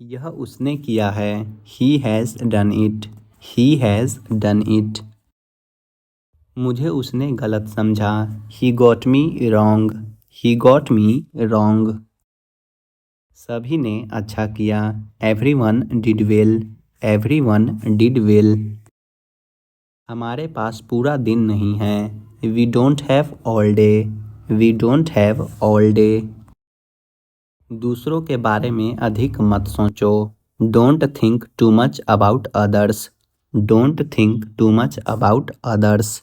यह उसने किया है। He has done it. He has done it. मुझे उसने गलत समझा। He got me wrong. He got me wrong. सभी ने अच्छा किया। Everyone did well. Everyone did well. हमारे पास पूरा दिन नहीं है। We don't have all day. We don't have all day. दूसरों के बारे में अधिक मत सोचो। Don't think too much about others. Don't think too much about others.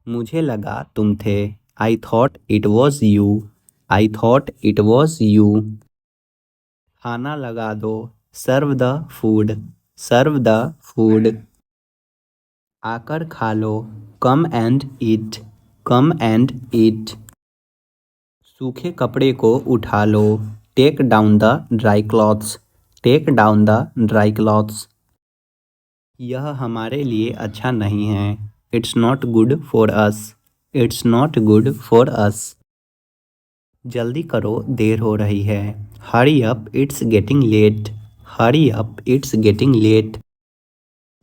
मुझे लगा तुम थे। I thought it was you. I thought it was you. खाना लगा दो। Serve the food. Serve the food. आकर खा लो। Come and eat. Come and eat. सूखे कपड़े को उठा लो। Take down the dry clothes. Take down the dry clothes. यह हमारे लिए अच्छा नहीं है। It's not good for us. It's not good for us. जल्दी करो, देर हो रही है। Hurry up, it's getting late. Hurry up, it's getting late.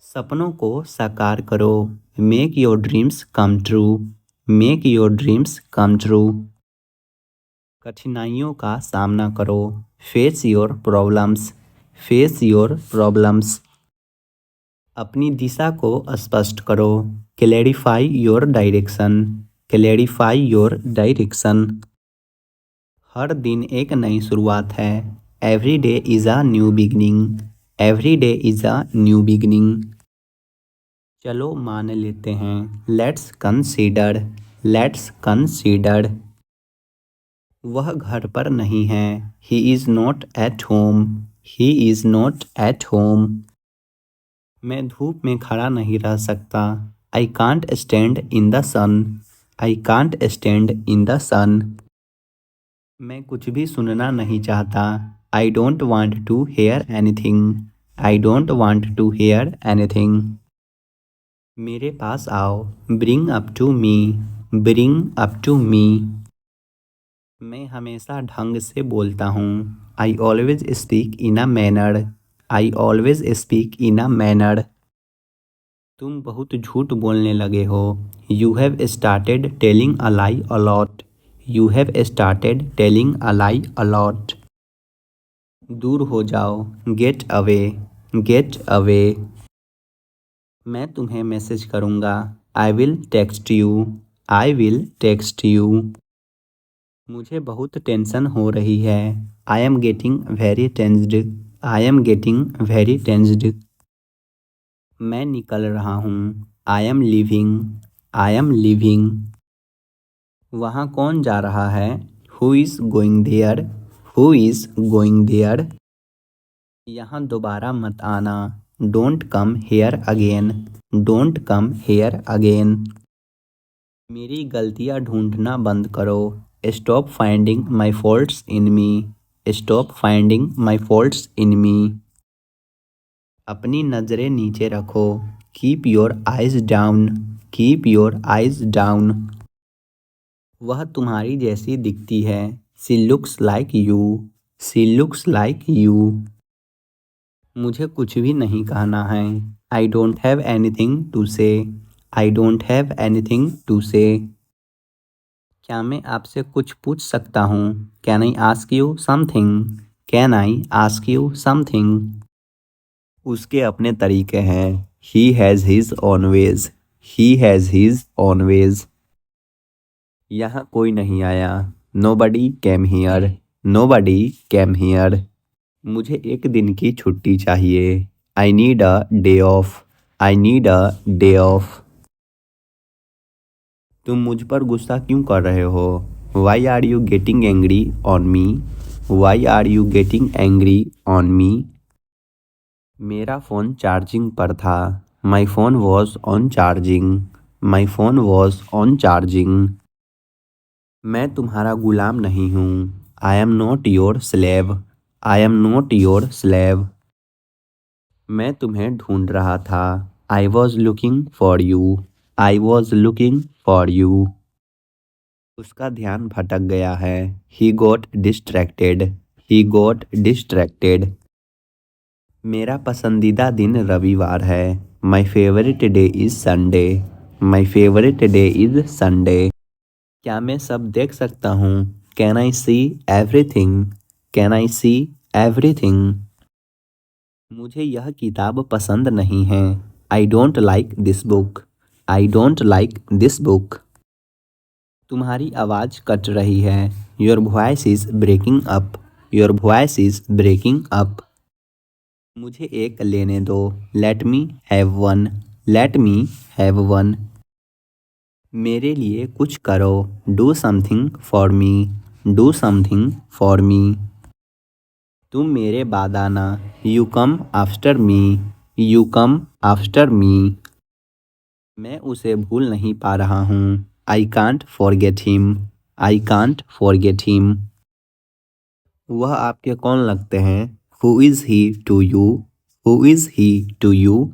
सपनों को साकार करो। Make your dreams come true. Make your dreams come true. कठिनाइयों का सामना करो। Face your problems. Face your problems. अपनी दिशा को स्पष्ट करो। Clarify your direction. Clarify your direction. हर दिन एक नई शुरुआत है। Every day is a new beginning. Every day is a new beginning. चलो मान लेते हैं। Let's consider. Let's consider. वह घर पर नहीं है। He is not at home. He is not at home. मैं धूप में खड़ा नहीं रह सकता। I can't stand in the sun. I can't stand in the sun. मैं कुछ भी सुनना नहीं चाहता। I don't want to hear anything. I don't want to hear anything. मेरे पास आओ। Bring up to me. Bring up to me. मैं हमेशा ढंग से बोलता हूँ। I always speak in a manner. I always speak in a manner. तुम बहुत झूठ बोलने लगे हो। You have started telling a lie a lot. You have started telling a lie a lot. दूर हो जाओ। Get away. Get away. मैं तुम्हें मैसेज करूँगा। I will text you. I will text you. मुझे बहुत टेंशन हो रही है। I am getting very tensed. I am getting very tensed. मैं निकल रहा हूँ। I am leaving. I am leaving. वहाँ कौन जा रहा है? Who is going there? Who is going there? यहाँ दोबारा मत आना। Don't come here again. Don't come here again. मेरी गलतियाँ ढूंढना बंद करो। Stop finding my faults in me. Stop finding my faults in me. अपनी नज़रें नीचे रखो। Keep your eyes down. Keep your eyes down. वह तुम्हारी जैसी दिखती है। She looks like you. She looks like you. मुझे कुछ भी नहीं कहना है। I don't have anything to say. I don't have anything to say. क्या मैं आपसे कुछ पूछ सकता हूँ? Can I ask you something? Can I ask you something? उसके अपने तरीके हैं। He has his own ways. He has his own ways. यहाँ कोई नहीं आया। Nobody came here. Nobody came here. मुझे एक दिन की छुट्टी चाहिए। I need a day off. I need a day off. तुम मुझ पर गुस्सा क्यों कर रहे हो? Why are you getting angry on me? Why are you getting angry on मी? मेरा फ़ोन चार्जिंग पर था। My phone was on charging. My phone was on charging. मैं तुम्हारा गुलाम नहीं हूँ। I am not your slave. I am not your slave. मैं तुम्हें ढूंढ रहा था। I was looking for you. I was looking for you. उसका ध्यान भटक गया है। He got distracted. He got distracted. मेरा पसंदीदा दिन रविवार है। My favourite day is Sunday. My favourite day is Sunday. क्या मैं सब देख सकता हूँ? Can I see everything? Can I see everything? मुझे यह किताब पसंद नहीं है। I don't like this book. I don't like this book. तुम्हारी आवाज़ कट रही है। Your voice is breaking up. Your voice is breaking up. मुझे एक लेने दो। Let me have one. Let me have one. मेरे लिए कुछ करो। Do something for me. Do something for मी। तुम मेरे बाद आना। You come after me. You come after me. मैं उसे भूल नहीं पा रहा हूँ। I can't forget him. I can't forget him. वह आपके कौन लगते हैं? Who is he to you? Who is he to you?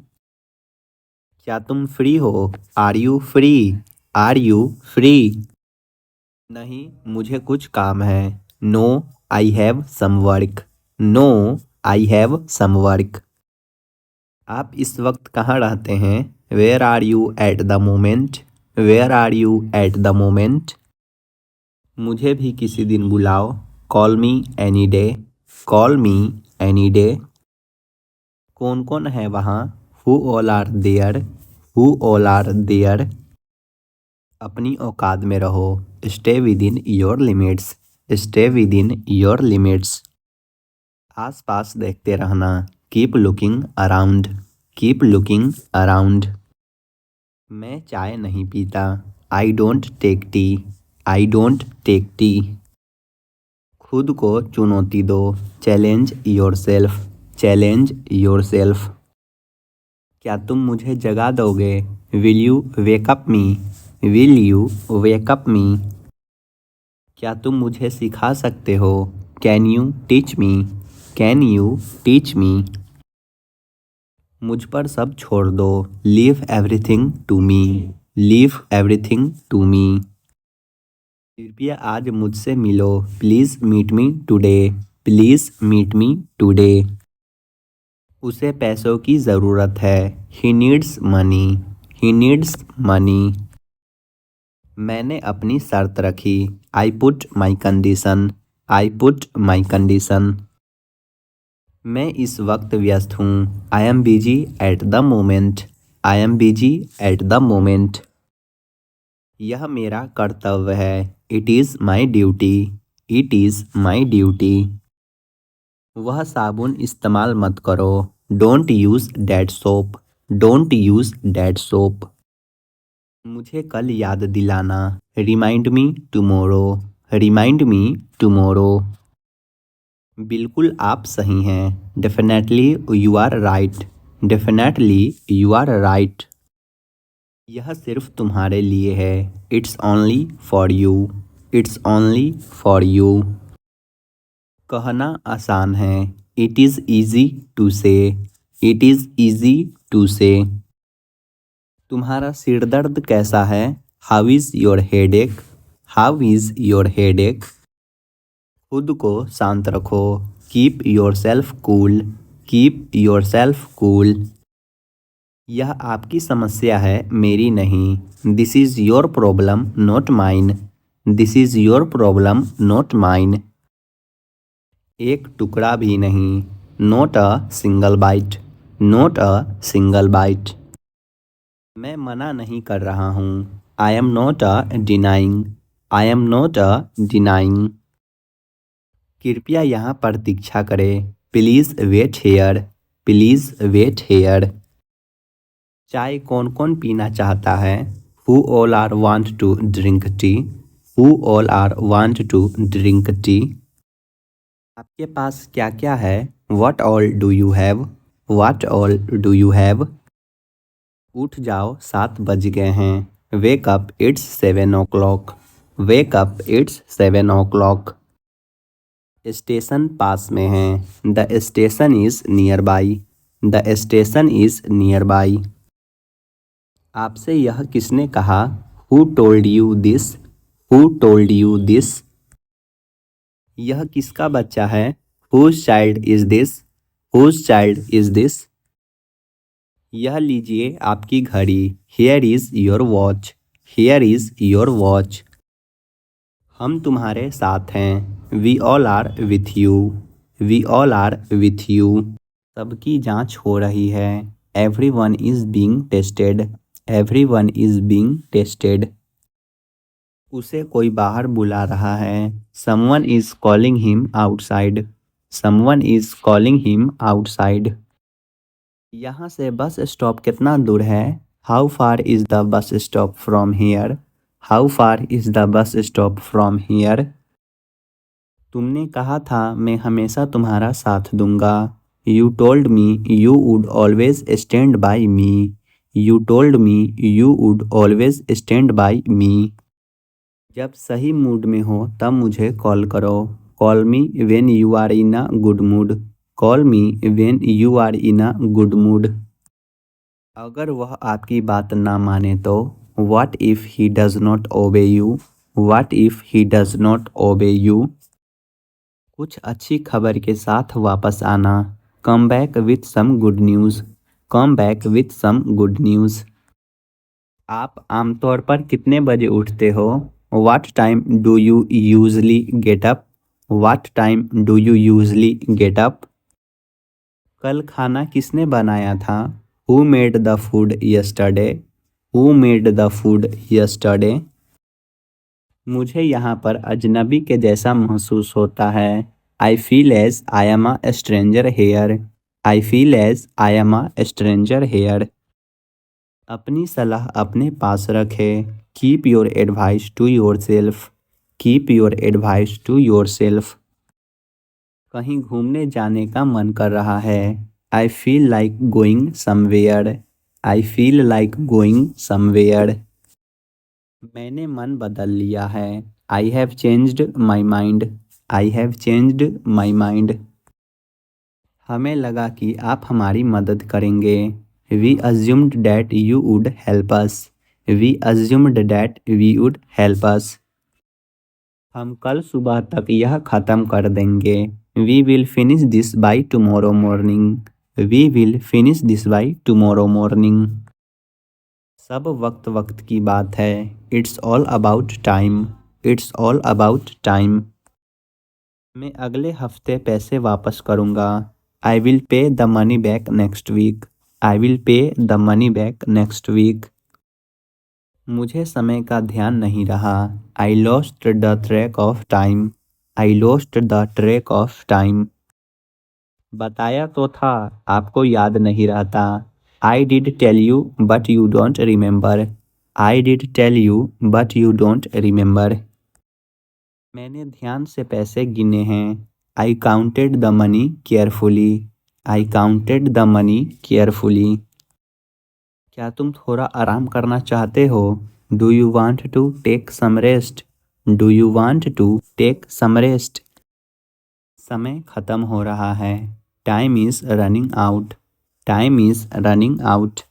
क्या तुम फ्री हो? Are you free? Are you free? नहीं, मुझे कुछ काम है। No, I have some work. No, I have some work. आप इस वक्त कहाँ रहते हैं? Where are you at the moment? Where are you at the moment? मुझे भी किसी दिन बुलाओ। Call me any day. Call me any day. कौन कौन है वहाँ? Who all are there? Who all are there? अपनी औकात में रहो। Stay within your limits. Stay within your limits. आस पास देखते रहना। Keep looking around. Keep looking around. मैं चाय नहीं पीता। I don't take tea. I don't take tea. खुद को चुनौती दो। Challenge yourself. Challenge yourself. क्या तुम मुझे जगा दोगे? Will you wake up me? Will you wake up me? क्या तुम मुझे सिखा सकते हो? Can you teach me? Can you teach me? मुझ पर सब छोड़ दो। Leave everything to me. Leave everything to me. कृपया आज मुझसे मिलो। Please meet me today. Please meet me today. उसे पैसों की ज़रूरत है। He needs money. He needs money. मैंने अपनी शर्त रखी। I put my condition. I put my condition. मैं इस वक्त व्यस्त हूँ। I am busy at the moment. I am busy at the moment. यह मेरा कर्तव्य है। It is my duty. It is my duty. वह साबुन इस्तेमाल मत करो। Don't use that soap. Don't use that soap. मुझे कल याद दिलाना। Remind me tomorrow. Remind me tomorrow. बिल्कुल आप सही हैं। Definitely you are right. Definitely you are right. यह सिर्फ तुम्हारे लिए है। It's only for you. It's only for you. कहना आसान है। It is easy to say. It is easy to say. तुम्हारा सिर दर्द कैसा है? How is your headache? How is your headache? खुद को शांत रखो। Keep yourself cool. Keep yourself cool. यह आपकी समस्या है, मेरी नहीं। This is your problem not mine. This is your problem not mine. एक टुकड़ा भी नहीं। Not a single bite. Not a single bite. मैं मना नहीं कर रहा हूँ। I am not a denying. I am not a denying. कृपया यहाँ प्रतीक्षा करें। Please wait here. Please wait here. चाय कौन कौन पीना चाहता है? Who all are want to drink tea? Who all are want to drink tea? आपके पास क्या क्या है? What all do you have? What all do you have? उठ जाओ, 7 बज गए हैं। Wake up, it's 7 o'clock। Wake up, it's 7 o'clock। Station पास में है। The station is nearby. The station is nearby. आपसे यह किसने कहा? Who told you this? Who told you this? यह किसका बच्चा है? Whose child is this? Whose child is this? यह लीजिए आपकी घड़ी। Here is your watch. Here is your watch. हम तुम्हारे साथ हैं। We all are with you. We all are with you. सबकी जांच हो रही है। Everyone is being tested. Everyone is being tested. उसे कोई बाहर बुला रहा है। Someone is calling him outside. Someone is calling him outside. यहाँ से बस स्टॉप कितना दूर है? How far is the bus stop from here? How far is the bus stop from here? तुमने कहा था मैं हमेशा तुम्हारा साथ दूंगा। You told me you would always stand by me. You told me you would always stand by me. जब सही मूड में हो तब मुझे कॉल करो। Call me when you are in a good mood. Call me when you are in a good mood. अगर वह आपकी बात ना माने तो What if he does not obey you? What if he does not obey you? कुछ अच्छी खबर के साथ वापस आना। Come back with some good news. Come back with some good news. आप आमतौर पर कितने बजे उठते हो? What time do you usually get up? What time do you usually get up? कल खाना किसने बनाया था? Who made the food yesterday? Who made the food yesterday? मुझे यहाँ पर अजनबी के जैसा महसूस होता है। I feel as I am a stranger here. I feel as I am a stranger here. अपनी सलाह अपने पास रखें। Keep your advice to yourself. Keep your advice to yourself. कहीं घूमने जाने का मन कर रहा है। I feel like going somewhere. I feel like going somewhere. मैंने मन बदल लिया है। I have changed my mind. I have changed my mind. हमें लगा कि आप हमारी मदद करेंगे। We assumed that you would help us. We assumed that we would help us. हम कल सुबह तक यह ख़त्म कर देंगे। We will finish this by tomorrow morning. We will finish this by tomorrow morning. सब वक्त वक्त की बात है। It's all about time. It's all about time. मैं अगले हफ्ते पैसे वापस करूँगा। I will pay the money back next week. I will pay the money back next week. मुझे समय का ध्यान नहीं रहा। I lost the track of time. I lost the track of time. बताया तो था, आपको याद नहीं रहता। I did tell you, but you don't remember. I did tell you, but you don't remember. मैंने ध्यान से पैसे गिने हैं। I counted the money carefully. I counted the money carefully. क्या तुम थोड़ा आराम करना चाहते हो? Do you want to take some rest? Do you want to take some rest? समय खत्म हो रहा है। Time is running out. Time is running out.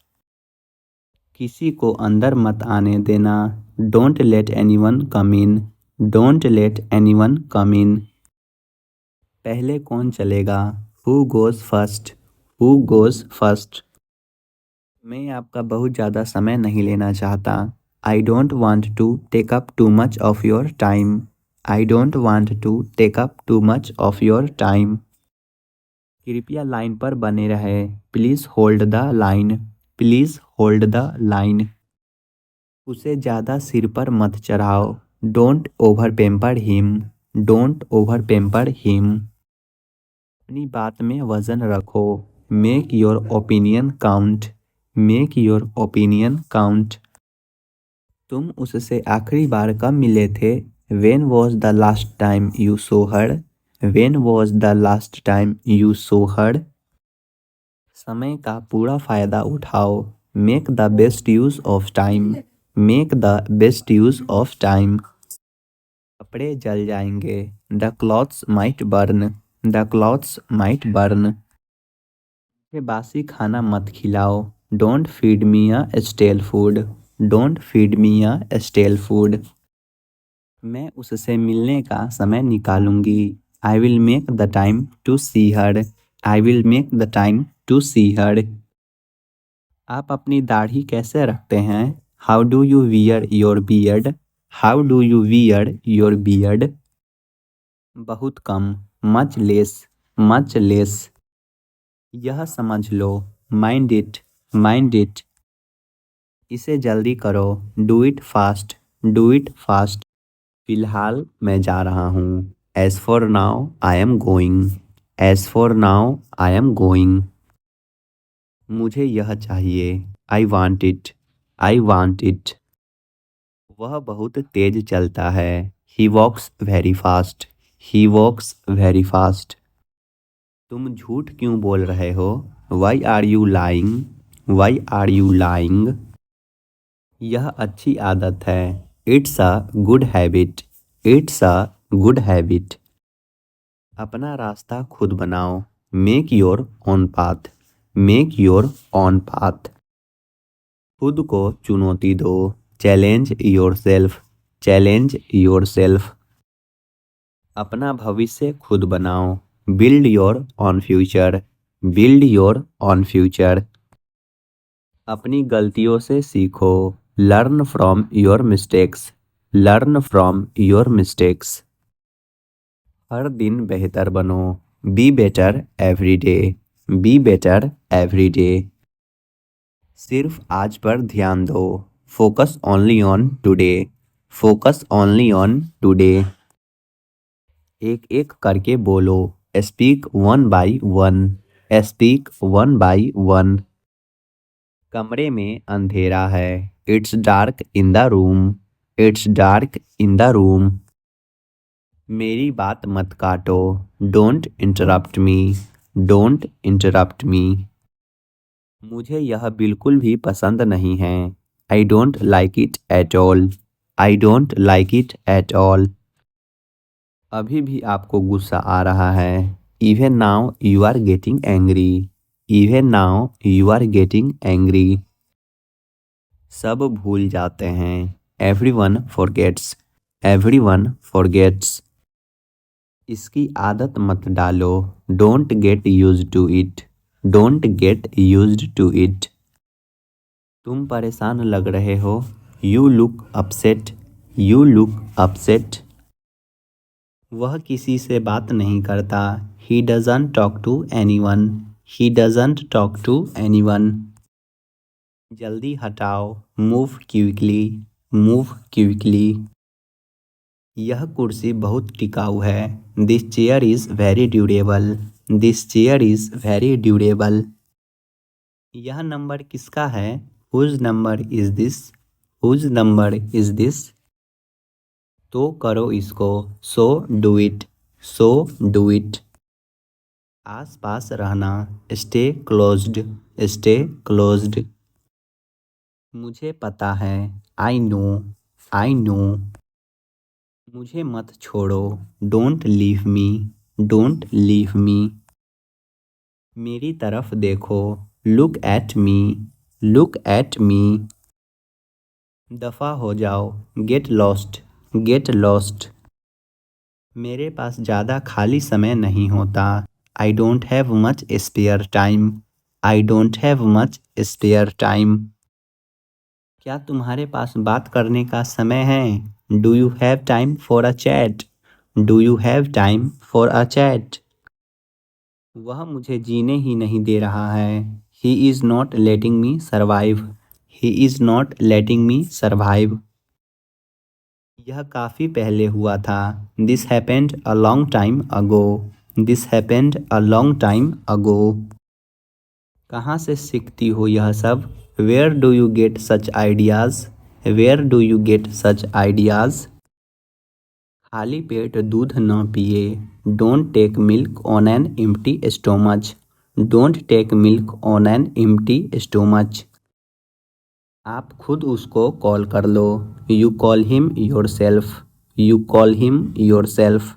किसी को अंदर मत आने देना। Don't let anyone come in. Don't let anyone come in. पहले कौन चलेगा? Who goes first? Who goes first? मैं आपका बहुत ज़्यादा समय नहीं लेना चाहता। I don't want to take up too much of your time. I don't want to take up too much of your time. कृपया लाइन पर बने रहे। Please hold the line. Please hold the line. उसे ज़्यादा सिर पर मत चढ़ाओ। Don't over pamper him. Don't over pamper him. अपनी बात में वजन रखो। Make your opinion count. Make your opinion count. तुम उससे आखिरी बार कब मिले थे? When was the last time you saw her? When was the last time you saw her? समय का पूरा फायदा उठाओ। Make the best use of time. Make the best use of time. कपड़े जल जाएंगे। The clothes might burn. The clothes might burn. ये बासी खाना मत खिलाओ। Don't feed me a stale food. Don't feed me a stale food. मैं उससे मिलने का समय निकालूंगी। I will make the time to see her. I will make the time to see her. आप अपनी दाढ़ी कैसे रखते हैं? How do you wear your beard? How do you wear your beard? बहुत कम, मच लेस, मच लेस। यह समझ लो, माइंड इट, माइंड इट। इसे जल्दी करो, do it fast, do it fast. फिलहाल मैं जा रहा हूँ। As for now I am going. As for now I am going. मुझे यह चाहिए, I want it, I want it. वह बहुत तेज चलता है, he walks very fast, he walks very fast. तुम झूठ क्यों बोल रहे हो? Why are you lying? Why are you lying? यह अच्छी आदत है, it's a good habit, it's a good habit. अपना रास्ता खुद बनाओ, make your own path, make your own path. खुद को चुनौती दो, challenge yourself, challenge yourself. अपना भविष्य खुद बनाओ, build your own future, build your own future. अपनी गलतियों से सीखो, learn from your mistakes, learn from your mistakes. हर दिन बेहतर बनो, be better every day, be better every day. सिर्फ आज पर ध्यान दो, focus only on today, focus only on today. एक एक करके बोलो, speak one by one, speak one by one. कमरे में अंधेरा है, it's dark in the room, it's dark in the room. मेरी बात मत काटो, don't interrupt me, don't interrupt me. मुझे यह बिल्कुल भी पसंद नहीं है, I don't like it at all, I don't like it at all. अभी भी आपको गुस्सा आ रहा है, even now you are getting angry, even now you are getting angry. सब भूल जाते हैं, एवरीवन फॉरगेट्स, एवरीवन फॉरगेट्स। इसकी आदत मत डालो, don't get used to it, don't get used to it. तुम परेशान लग रहे हो, you look upset, you look upset. वह किसी से बात नहीं करता, he doesn't talk to anyone, he doesn't talk to anyone. जल्दी हटाओ, मूव क्विकली, मूव क्विकली। यह कुर्सी बहुत टिकाऊ है, this chair is very durable, this chair is very durable. यह नंबर किसका है? Whose number is this, whose number is this. तो करो इसको, so do it, so do it. आस पास रहना, स्टे क्लोज्ड, स्टे क्लोज्ड। मुझे पता है, आई नो, आई नो। मुझे मत छोड़ो, don't leave me, don't leave me. मेरी तरफ देखो, look at me, look at me. दफ़ा हो जाओ, गेट लॉस्ट, गेट लॉस्ट। मेरे पास ज़्यादा खाली समय नहीं होता, I don't have much spare time, I don't have much spare time. क्या तुम्हारे पास बात करने का समय है? Do you have time for a chat, do you have time for a chat. वह मुझे जीने ही नहीं दे रहा है, he is not letting me survive, he is not letting me survive. यह काफ़ी पहले हुआ था, this happened a long time ago, this happened a long time ago. कहाँ से सीखती हो यह सब? Where do you get such ideas, where do you get such ideas. खाली पेट दूध न पिए, don't take milk on an empty stomach, don't take milk on an empty stomach. आप खुद उसको कॉल कर लो, you call him yourself, you call him yourself.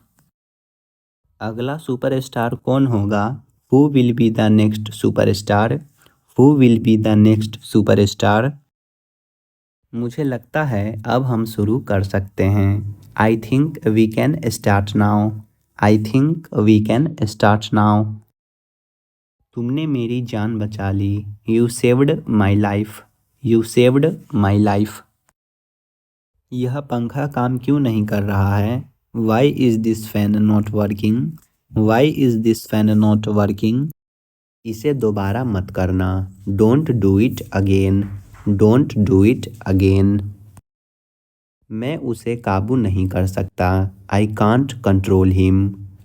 अगला सुपरस्टार कौन होगा? Who will be the next superstar, who will be the next superstar. मुझे लगता है अब हम शुरू कर सकते हैं, I think we can start now, I think we can start now. तुमने मेरी जान बचा ली। You saved my life. You saved my life. यह पंखा काम क्यों नहीं कर रहा है? Why is this fan not working? Why is this fan not working? इसे दोबारा मत करना। Don't do it again. Don't do it again. मैं उसे काबू नहीं कर सकता। I can't control him.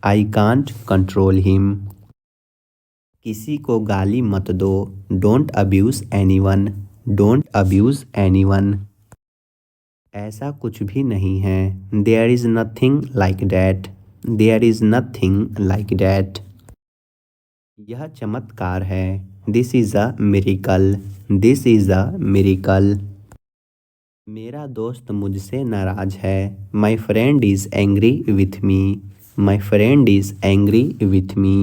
I can't control him. किसी को गाली मत दो। Don't abuse anyone. Don't abuse anyone. ऐसा कुछ भी नहीं है। There is nothing like that. There is nothing like that. यह चमत्कार है। This is a miracle. This is a miracle. मेरा दोस्त मुझसे नाराज है। My friend is angry with me. My friend is angry with me.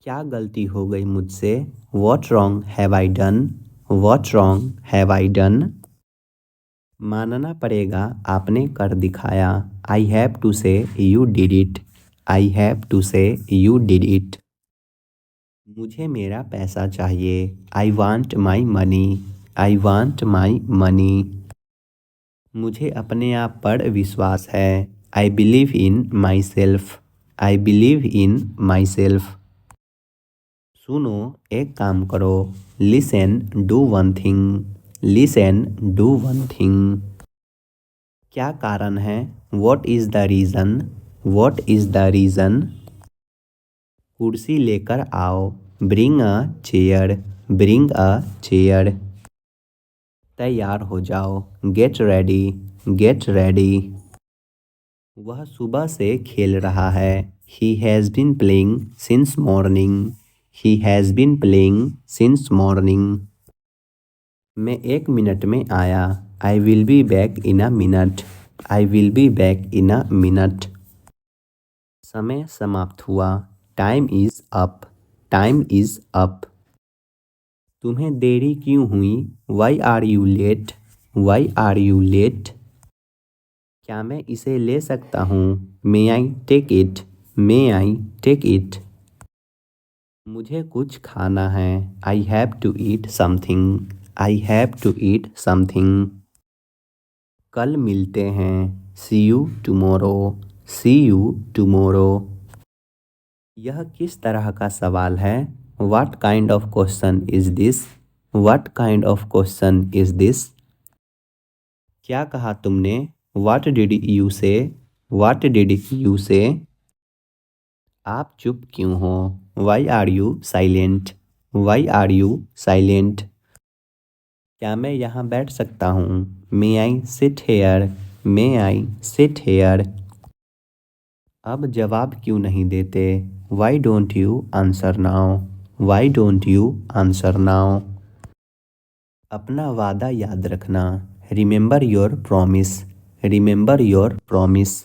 क्या गलती हो गई मुझसे? What wrong have I done? What wrong have I done? मानना पड़ेगा, आपने कर दिखाया। I have to say you did it. I have to say you did it. मुझे मेरा पैसा चाहिए। I want my money. I want my money. मुझे अपने आप पर विश्वास है। I believe in myself. I believe in myself. सुनो, एक काम करो। Listen do one thing. Listen do one thing. क्या कारण है? What is the reason? What is the reason? कुर्सी लेकर आओ। Bring a chair. Bring a chair. तैयार हो जाओ। Get ready. Get ready. वह सुबह से खेल रहा है। He has been playing since morning. He has been playing since morning. मैं 1 मिनट में आया। I will be back in a minute. I will be back in a minute. समय समाप्त हुआ। Time is up. Time is up. तुम्हें देरी क्यों हुई? Why are you late? Why are you late? क्या मैं इसे ले सकता हूँ? May I take it? May I take it? मुझे कुछ खाना है। I have to eat something. I have to eat something. कल मिलते हैं। See you tomorrow. See you tomorrow. यह किस तरह का सवाल है? What kind of question is this? What kind of question is this? क्या कहा तुमने? What did you say? What did you say? आप चुप क्यों हो? Why are you silent? Why are you silent? क्या मैं यहाँ बैठ सकता हूँ? May I sit here? May I sit here? अब जवाब क्यों नहीं देते? Why don't you answer now? Why don't you answer now? अपना वादा याद रखना। Remember your promise. Remember your promise.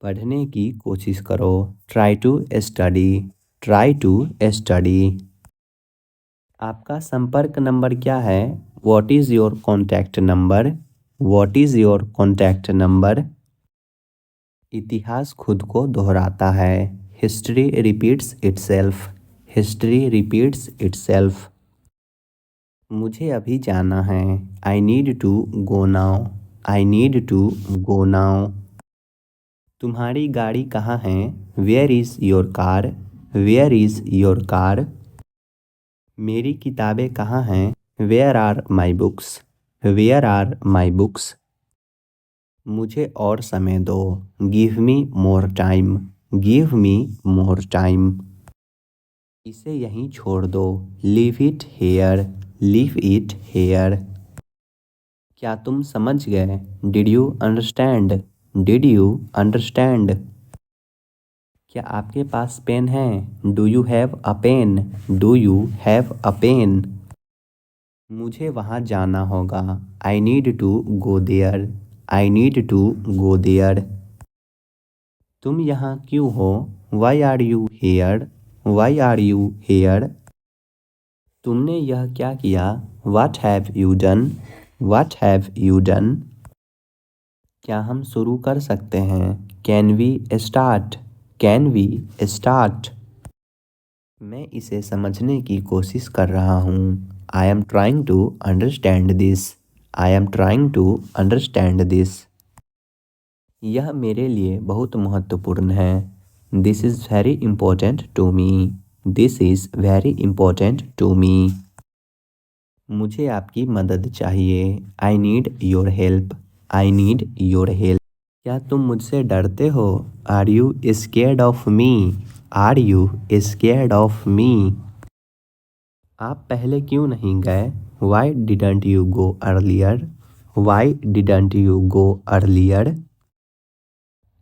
पढ़ने की कोशिश करो। Try to study. Try to study. आपका संपर्क नंबर क्या है? What is your contact number? What is your contact number? इतिहास खुद को दोहराता है। History repeats itself. History repeats itself. मुझे अभी जाना है। I need to go now. I need to go now. तुम्हारी गाड़ी कहाँ है? Where is your car? Where is your car? मेरी किताबें कहाँ हैं? Where are my books? Where are my books? मुझे और समय दो। Give me more time. Give me more time. इसे यहीं छोड़ दो। Leave it here. Leave it here. क्या तुम समझ गए? Did you understand? Did you understand? क्या आपके पास पेन है? Do you have a pen? Do you have a pen? मुझे वहाँ जाना होगा। I need to go there. I need to go there. तुम यहाँ क्यों हो? Why are you here? Why are you hair? तुमने यह क्या किया? What have you done? What have you done? क्या हम शुरू कर सकते हैं? Can we start, can we start. मैं इसे समझने की कोशिश कर रहा हूँ। I am trying to understand this, I am trying to understand this. यह मेरे लिए बहुत महत्वपूर्ण है। This is very important to me, this is very important to me. मुझे आपकी मदद चाहिए। I need your help, I need your help. क्या तुम मुझसे डरते हो? Are you scared of me, are you scared of me. आप पहले क्यों नहीं गए? Why didn't you go earlier, why didn't you go earlier.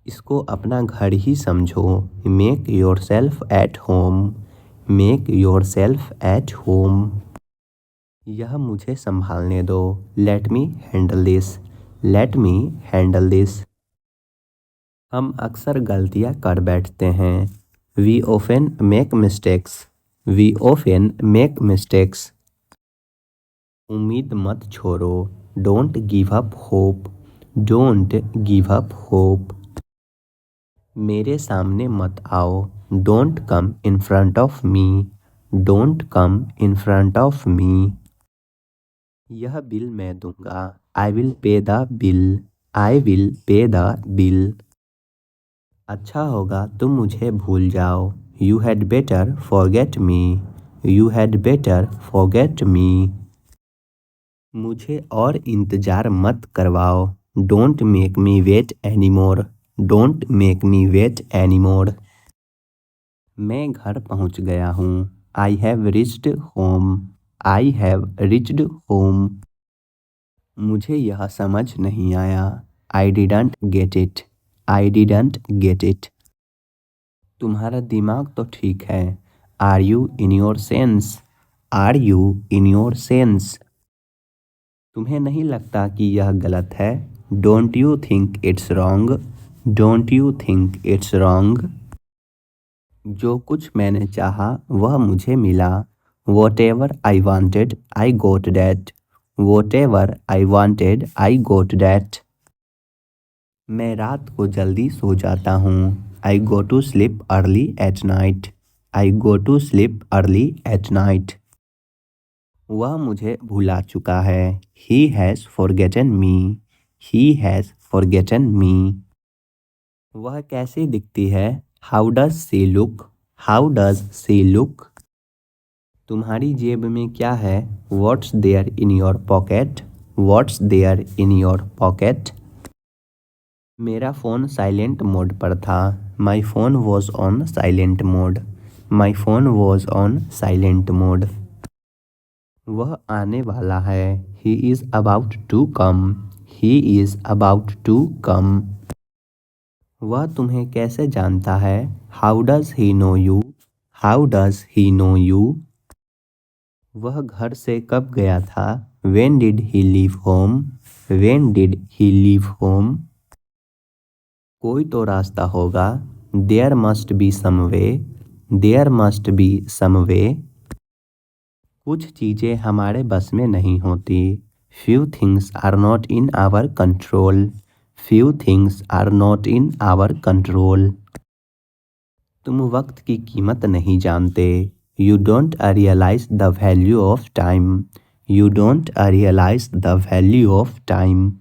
इसको अपना घर ही समझो। Make yourself at home, make yourself at home. यह मुझे संभालने दो। Let me handle this, let me handle this. हम अक्सर गलतियाँ कर बैठते हैं। We often make mistakes, we often make mistakes. उम्मीद मत छोड़ो। Don't give up hope, don't give up hope. मेरे सामने मत आओ। Don't come in front of me, don't come in front of me. यह बिल मैं दूंगा। I will pay the bill, I will pay the bill. अच्छा होगा तुम मुझे भूल जाओ। You had better forget me, you had better forget me. मुझे और इंतज़ार मत करवाओ। Don't make me wait any more, don't make me wait any more. मैं घर पहुंच गया हूँ। I have reached home, I have reached home. मुझे यह समझ नहीं आया। I didn't get it, I didn't get it. तुम्हारा दिमाग तो ठीक है। Are you in your sense, are you in your sense. तुम्हें नहीं लगता कि यह गलत है? Don't you think it's wrong, don't you think it's wrong. जो कुछ मैंने चाहा वह मुझे मिला। Whatever I wanted I got that, whatever I wanted I got that. मैं रात को जल्दी सो जाता हूँ। I go to sleep early at night, I go to sleep early at night. वह मुझे भुला चुका है। He has forgotten me, he has forgotten me. वह कैसी दिखती है? How does she look, how does she look. तुम्हारी जेब में क्या है? What's there in your pocket, what's there in your pocket. मेरा फ़ोन साइलेंट मोड पर था। My phone was on silent mode, my phone was on silent mode. वह आने वाला है। He is about to come, he is about to come. वह तुम्हें कैसे जानता है? How does he know you, how does he know you. वह घर से कब गया था? When did he leave home, when did he leave home. कोई तो रास्ता होगा। There must be some way, there must be some way. कुछ चीज़ें हमारे बस में नहीं होती। Few things are not in our control, few things are not in our control. तुम वक्त की कीमत नहीं जानते। You don't realise the value of time, you don't realise the value of time.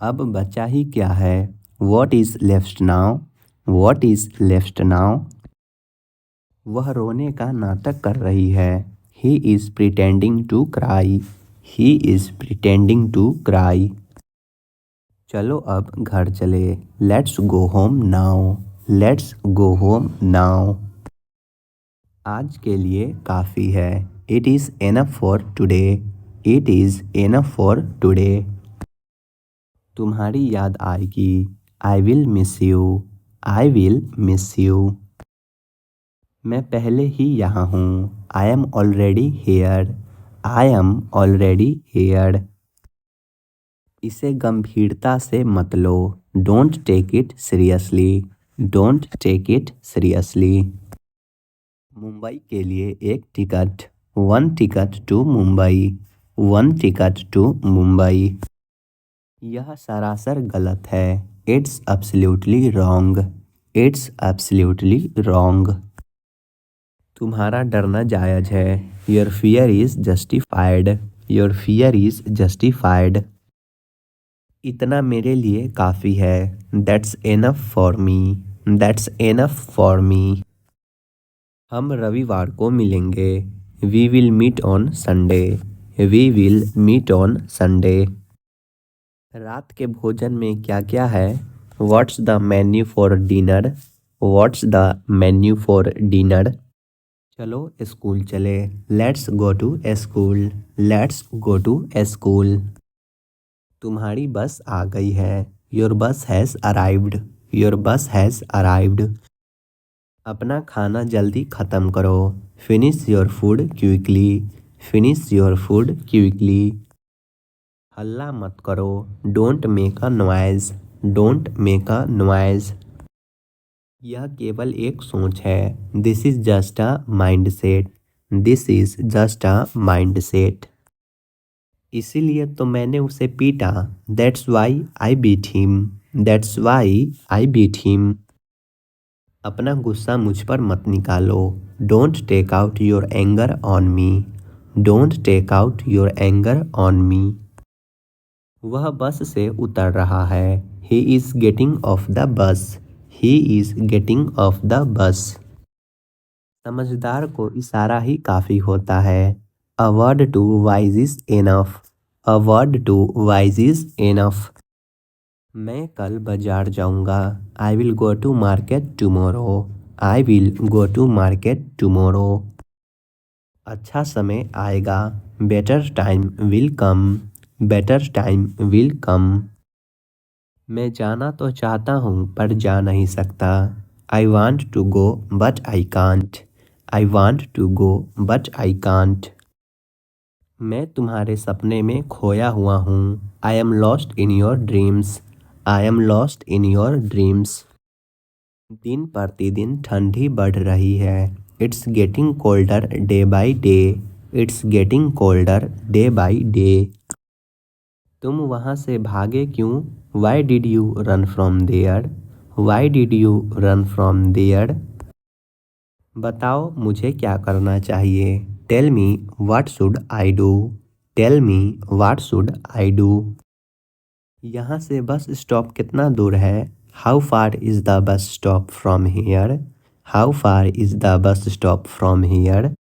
अब बचा ही क्या है? What is left now, what is left now. वह रोने का नाटक कर रही है। He is pretending to cry, he is pretending to cry. चलो अब घर चले। Let's go home now, let's go home now. आज के लिए काफ़ी है। It is enough for today, it is enough for today. तुम्हारी याद आएगी। I will miss you, I will miss you. मैं पहले ही यहाँ हूँ। I am already here, I am already here. इसे गंभीरता से मत लो। Don't take it seriously, don't take it seriously. Mumbai के लिए एक ticket, one ticket to Mumbai, one ticket to Mumbai. यह सरासर गलत है। It's absolutely wrong. It's absolutely wrong. तुम्हारा डरना जायज़ है। Your fear is justified. Your fear is justified. इतना मेरे लिए काफ़ी है। That's enough for me. That's enough for me. हम रविवार को मिलेंगे। We will meet on Sunday. We will meet on Sunday. रात के भोजन में क्या क्या है? What's the menu for dinner? What's the menu for dinner? चलो स्कूल चले। Let's go to school. Let's go to school. तुम्हारी बस आ गई है। Your bus has arrived. Your bus has arrived. अपना खाना जल्दी ख़त्म करो। Finish your food quickly. Finish your food quickly. हल्ला मत करो। Don't make a noise. Don't make a noise. यह केवल एक सोच है। This is just a mind set. This is just a mind set. इसीलिए तो मैंने उसे पीटा। That's why I beat him. That's why I beat him. अपना गुस्सा मुझ पर मत निकालो। Don't take out your anger on me. Don't take out your anger on me. वह बस से उतर रहा है। He is getting off the bus. He is getting off the bus. समझदार को इशारा ही काफ़ी होता है। A word to wise is enough. A word to wise is enough. मैं कल बाजार जाऊंगा। I will go to market tomorrow. I will go to market tomorrow. अच्छा समय आएगा। Better time will come. Better time will come. मैं जाना तो चाहता हूँ पर जा नहीं सकता। I want to go but I can't. I want to go but I can't. मैं तुम्हारे सपने में खोया हुआ हूँ। I am lost in your dreams. I am lost in your dreams. दिन प्रतिदिन ठंडी बढ़ रही है। It's getting colder day by day. It's getting colder day by day. तुम वहाँ से भागे क्यों? Why did you run from there? Why did you run from there? बताओ मुझे क्या करना चाहिए? Tell me what should I do? Tell me what should I do? यहाँ से बस स्टॉप कितना दूर है? How far is the bus stop from here? How far is the bus stop from here?